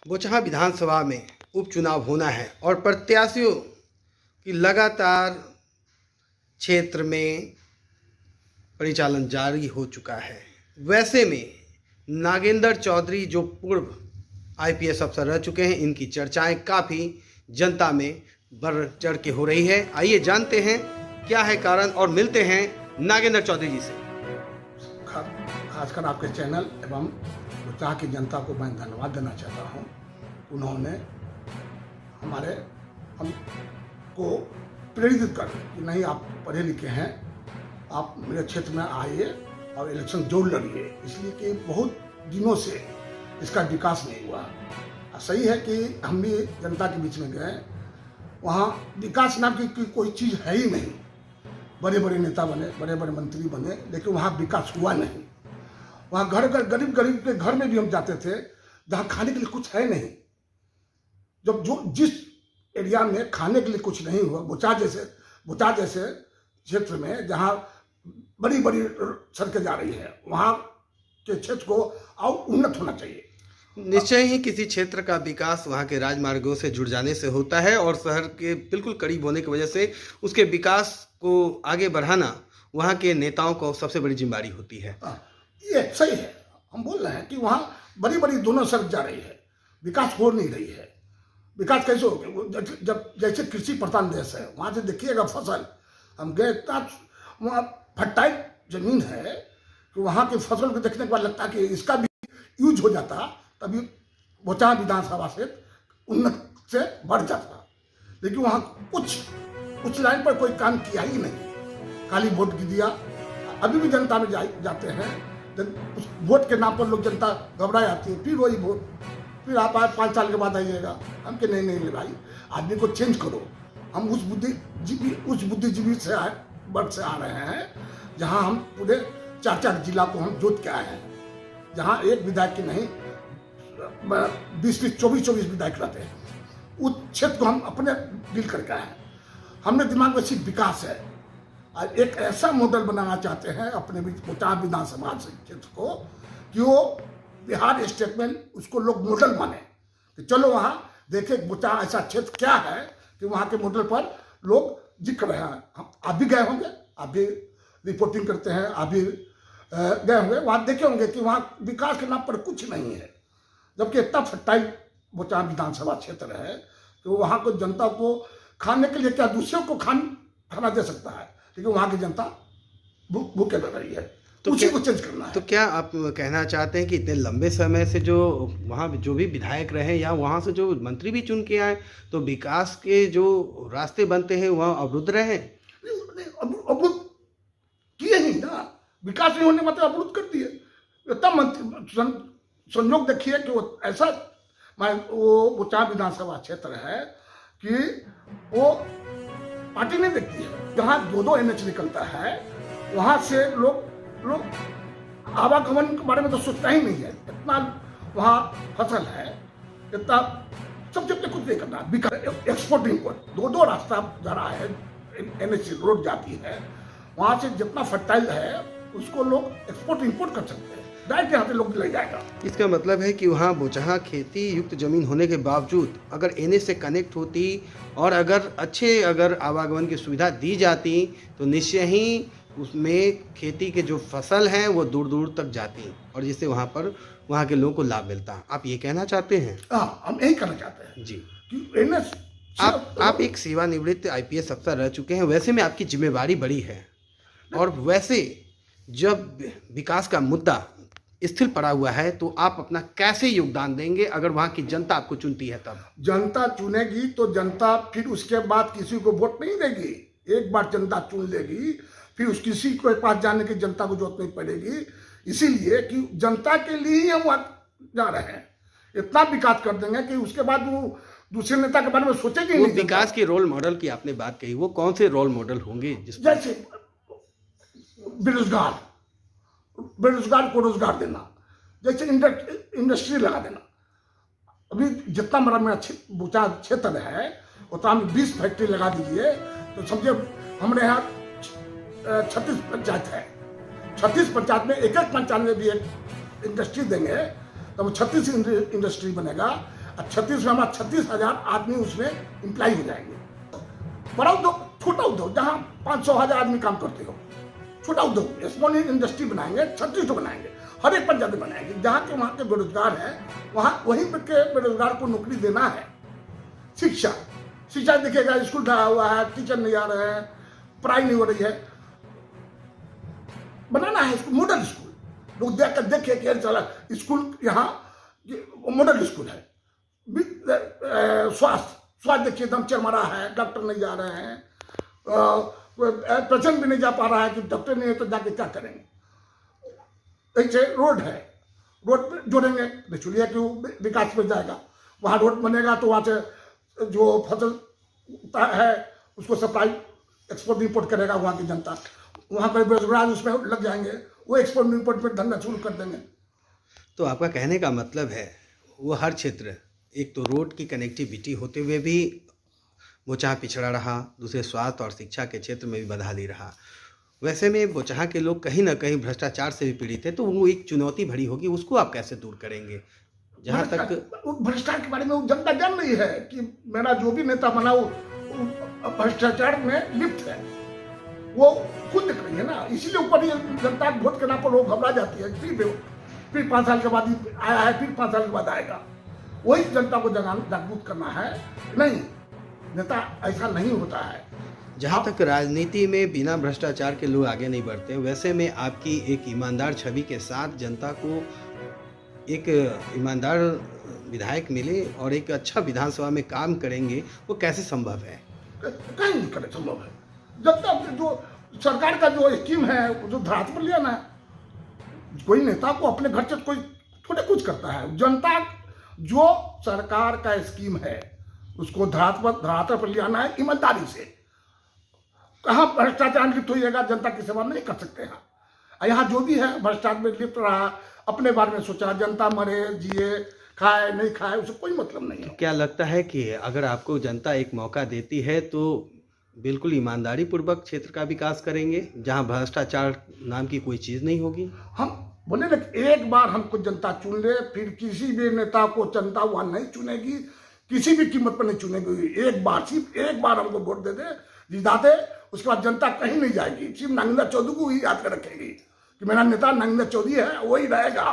बोचहा विधानसभा में उपचुनाव होना है और प्रत्याशियों की लगातार क्षेत्र में परिचालन जारी हो चुका है। वैसे में नागेंद्र चौधरी जो पूर्व आईपीएस अफसर रह चुके हैं, इनकी चर्चाएं काफ़ी जनता में बढ़ चढ़ के हो रही है। आइए जानते हैं क्या है कारण और मिलते हैं नागेंद्र चौधरी जी से। खासकर आपके चैनल एवं बोचहा की जनता को मैं धन्यवाद देना चाहता हूं। उन्होंने हमको प्रेरित कर कि नहीं, आप पढ़े लिखे हैं, आप मेरे क्षेत्र में आइए और इलेक्शन जरूर लड़िए, इसलिए कि बहुत दिनों से इसका विकास नहीं हुआ। सही है कि हम भी जनता के बीच में गए, वहाँ विकास नाम की कोई चीज़ है ही नहीं। बड़े बड़े नेता बने, बड़े बड़े मंत्री बने, लेकिन वहाँ विकास हुआ नहीं। वहाँ घर गरीब के घर में भी हम जाते थे जहाँ खाने के लिए कुछ है नहीं। जब जिस एरिया में खाने के लिए कुछ नहीं हुआ, बोचहा जैसे क्षेत्र में जहाँ बड़ी बड़ी सड़कें जा रही है, वहाँ के क्षेत्र को और उन्नत होना चाहिए। निश्चय ही किसी क्षेत्र का विकास वहाँ के राजमार्गों से जुड़ जाने से होता है और शहर के बिल्कुल करीब होने की वजह से उसके विकास को आगे बढ़ाना वहाँ के नेताओं को सबसे बड़ी जिम्मेदारी होती है। ये सही है, हम बोल रहे हैं कि वहाँ बड़ी बड़ी दोनों सड़क जा रही है, विकास हो नहीं रही है। विकास कैसे होगा जब जैसे कृषि प्रधान देश है, वहाँ से देखिएगा फसल, हम गए इतना वहाँ फर्टाइल जमीन है कि वहाँ की फसल को देखने के बाद लगता है कि इसका भी यूज हो जाता, तभी बोचहा विधानसभा से उन्नत से बढ़ जाता। लेकिन वहाँ कुछ लाइन पर कोई काम किया ही नहीं, खाली वोट दिया। अभी भी जनता में जाते हैं, उस वोट के नाम पर लोग जनता घबरा जाती है, फिर वही वोट, फिर आप 5 साल के बाद आइएगा। हम के नहीं भाई, आदमी को चेंज करो। हम उस बुद्धिजीवी से वर्ग से आ रहे हैं जहां हम पूरे 4 जिला को हम जोत के आए हैं, जहां एक विधायक की नहीं 20-24 विधायक रहते हैं। उस क्षेत्र को हम अपने डील करके आए हैं। हमने दिमाग में सिर्फ विकास है और एक ऐसा मॉडल बनाना चाहते हैं अपने बोचहा विधानसभा क्षेत्र को कि वो बिहार स्टेट में उसको लोग मॉडल माने कि चलो वहाँ देखे बोचहा ऐसा क्षेत्र क्या है कि वहाँ के मॉडल पर लोग जिक्र रहे हैं। आप भी गए होंगे, आप भी रिपोर्टिंग करते हैं, आप भी गए होंगे, वहाँ देखे होंगे कि वहाँ विकास के नाम पर कुछ नहीं है। जबकि इतना फर्टाइल बोचहा विधानसभा क्षेत्र है तो वहाँ को जनता को खाने के लिए क्या दूसरों को खाना दे सकता है, लेकिन वहाँ की जनता भूखे रह रही है। तो उसी को चेंज करना है। तो क्या आप कहना चाहते हैं कि इतने लंबे समय से जो वहाँ जो भी विधायक रहे या वहाँ से जो मंत्री भी चुन के आए, तो विकास के जो रास्ते बनते हैं वहाँ अवरुद्ध रहे? अवरुद्ध किए ही ना, विकास नहीं होने मतलब अवरुद्ध कर दिए। इतना संयोग देखिए कि वो ऐसा वो बोचहा विधानसभा क्षेत्र है कि वो पार्टी नहीं देखती है। जहाँ 2 NH निकलता है वहाँ से लोग आवागमन के बारे में तो सोचता ही नहीं है। इतना वहाँ फसल है, इतना सब कुछ नहीं करना। एक्सपोर्ट इम्पोर्ट 2 रास्ता जा रहा है, NH रोड जाती है, वहाँ से जितना फर्टाइल है उसको लोग एक्सपोर्ट इम्पोर्ट कर सकते हैं, डायरेक्ट यहाँ पे लोग ले जाएगा। इसका मतलब है कि वहाँ बोचहा खेती युक्त जमीन होने के बावजूद अगर NH से कनेक्ट होती और अगर आवागमन की सुविधा दी जाती तो निश्चय ही उसमें खेती के जो फसल हैं वो दूर दूर तक जाती और जिससे वहाँ के लोगों को लाभ मिलता। आप ये कहना चाहते हैं? हाँ, हम यही कहना चाहते हैं जी कि NH आप एक सेवानिवृत्त आईपीएस अफसर रह चुके हैं, वैसे में आपकी जिम्मेवारी बड़ी है और वैसे जब विकास का मुद्दा स्थिर पड़ा हुआ है तो आप अपना कैसे योगदान देंगे अगर वहाँ की जनता आपको चुनती है? तब जनता चुनेगी तो जनता फिर उसके बाद किसी को वोट नहीं देगी। एक बार जनता चुन लेगी, फिर उस किसी के पास जाने की जनता को जरूरत नहीं पड़ेगी। इसीलिए कि जनता के लिए ही हम वहाँ जा रहे हैं। इतना विकास कर देंगे कि उसके बाद वो दूसरे नेता के बारे में सोचेंगे नहीं। विकास के रोल मॉडल की आपने बात कही, वो कौन से रोल मॉडल होंगे? जैसे बेरोजगार को रोजगार देना, जैसे इंडस्ट्री लगा देना। अभी जितना मेरा बोचहा क्षेत्र है उतना 20 फैक्ट्री लगा दीजिए तो समझे हमारे यहाँ 36 पंचायत है। 36 पंचायत में एक पंचायत में भी एक इंडस्ट्री देंगे तो 36 इंडस्ट्री बनेगा और 36 में हमारा 36,000 आदमी उसमें एम्प्लॉय हो जाएंगे। बड़ा उद्योग, छोटा उद्योग जहाँ 500,000 आदमी काम करते हो, छोटा उद्योग स्मॉल इंडस्ट्री बनाएंगे, 36 बनाएंगे, हर एक पंजाबी बनाएंगे। जहाँ के वहाँ के बेरोजगार हैं वहाँ वहीं के बेरोजगार को नौकरी देना है। शिक्षा देखिएगा, स्कूल ढहा हुआ है, टीचर नहीं आ रहे हैं, पढ़ाई नहीं हो रही है, बनाना है स्कूल, मॉडल स्कूल। लोग देख कर देखे कि चला स्कूल यहाँ मॉडल स्कूल है। स्वास्थ्य देखिए एकदम चरमरा है, डॉक्टर नहीं जा रहे हैं, पेशेंट भी नहीं जा पा रहा है कि डॉक्टर नहीं है तो जाके क्या करेंगे। ऐसे रोड है, रोड पे जोड़ेंगे बिचौलिया के विकास में जाएगा। वहाँ रोड बनेगा तो वहाँ से जो फसल है उसको सप्लाई एक्सपोर्ट इंपोर्ट करेगा वहाँ की जनता। वहाँ पर बेरोजगार उसमें लग जाएंगे, वो एक्सपोर्ट इंपोर्ट पर धंधा शुरू कर देंगे। तो आपका कहने का मतलब है वो हर क्षेत्र, एक तो रोड की कनेक्टिविटी होते हुए भी बोचहा पिछड़ा रहा, दूसरे स्वास्थ्य और शिक्षा के क्षेत्र में भी बदहाली रहा। वैसे में बोचहा के लोग कहीं ना कहीं भ्रष्टाचार से भी पीड़ित है, तो वो एक चुनौती भरी होगी, उसको आप कैसे दूर करेंगे? जहाँ तक भ्रष्टाचार के बारे में जनता जान रही है कि मेरा जो भी नेता बना वो भ्रष्टाचार में लिप्त है, वो खुद दिख रही है ना। इसीलिए ऊपर जनता वोट करना पर लोग घबरा जाती है। फिर 5 साल के बाद ही आया है, फिर 5 साल के बाद आएगा। वही जनता को जागरूक करना है। नहीं, नेता ऐसा नहीं होता है। जहाँ तक राजनीति में बिना भ्रष्टाचार के लोग आगे नहीं बढ़ते, वैसे में आपकी एक ईमानदार छवि के साथ जनता को एक ईमानदार विधायक मिले और एक अच्छा विधानसभा में काम करेंगे, वो कैसे संभव है? कहीं नहीं करे संभव है। जब तक जो सरकार का जो स्कीम है जो धरातल पर लिया ना, कोई नेता को अपने घर से कोई थोड़े कुछ करता है। जनता जो सरकार का स्कीम है उसको धरातल पर ले आना है ईमानदारी से। कहाँ भ्रष्टाचार लिप्त होइएगा, जनता की सेवा नहीं कर सकते हैं। यहाँ जो भी है भ्रष्टाचार में लिप्त रहा, अपने बारे में सोचा, जनता मरे जिए, खाए नहीं खाए, उसे कोई मतलब नहीं है। क्या लगता है कि अगर आपको जनता एक मौका देती है तो बिल्कुल ईमानदारी पूर्वक क्षेत्र का विकास करेंगे, जहां भ्रष्टाचार नाम की कोई चीज़ नहीं होगी? हम बोले ना, एक बार हमको जनता चुन ले, फिर किसी भी नेता को जनता वहाँ नहीं चुनेगी, किसी भी कीमत पर नहीं चुनेगी। एक बार, सिर्फ एक बार हमको वोट दे दे, जिता दे, उसके बाद जनता कहीं नहीं जाएगी। सिर्फ नागेंद्र चौधरी को ही याद कर रखेगी कि मेरा नेता नागेंद्र चौधरी है, वही रहेगा।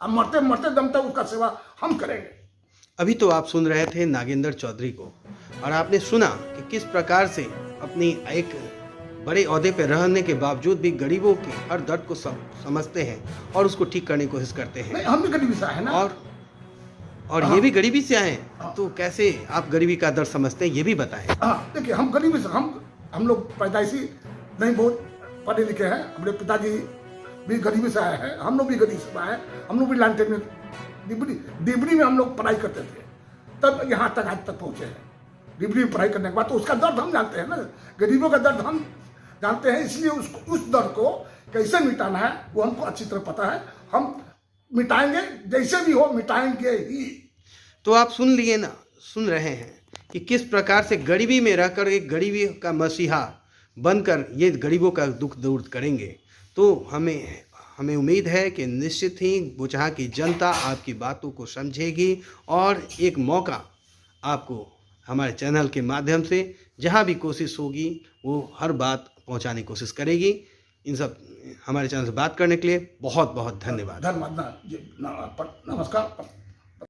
अब मरते मरते दम तक उसका सेवा हम करेंगे। अभी तो आप सुन रहे थे नागेंद्र चौधरी को, और आपने सुना कि किस प्रकार से अपनी एक बड़े ओहदे पर रहने के बावजूद भी गरीबों के हर दर्द को समझते हैं और उसको ठीक करने की कोशिश करते हैं। हम भी गरीबी से आए ना, और ये भी गरीबी से आए, तो कैसे आप गरीबी का दर्द समझते हैं, ये भी बताएं। देखिए, हम गरीबी से, हम लोग पैदाइशी नहीं बहुत पढ़े लिखे हैं। हमारे पिताजी भी गरीबी से आए हैं, हम लोग भी गरीबी से आए हैं। हम लोग भी लालटेन में डिबरी में हम लोग पढ़ाई करते थे, तब यहाँ तक आज तक पहुँचे हैं। डिबरी में पढ़ाई करने के बाद तो उसका दर्द हम जानते हैं ना, गरीबों का दर्द हम जानते हैं। इसलिए उस दर्द को कैसे मिटाना है वो हमको अच्छी तरह पता है। हम मिटाएंगे, जैसे भी हो मिटाएंगे ही। तो आप सुन रहे हैं कि किस प्रकार से गरीबी में रहकर एक गरीबी का मसीहा बनकर ये गरीबों का दुख दूर करेंगे। तो हमें उम्मीद है कि निश्चित ही बोचहा की जनता आपकी बातों को समझेगी और एक मौका आपको हमारे चैनल के माध्यम से जहाँ भी कोशिश होगी वो हर बात पहुँचाने की कोशिश करेगी। इन सब हमारे चैनल से बात करने के लिए बहुत बहुत धन्यवाद। नमस्कार।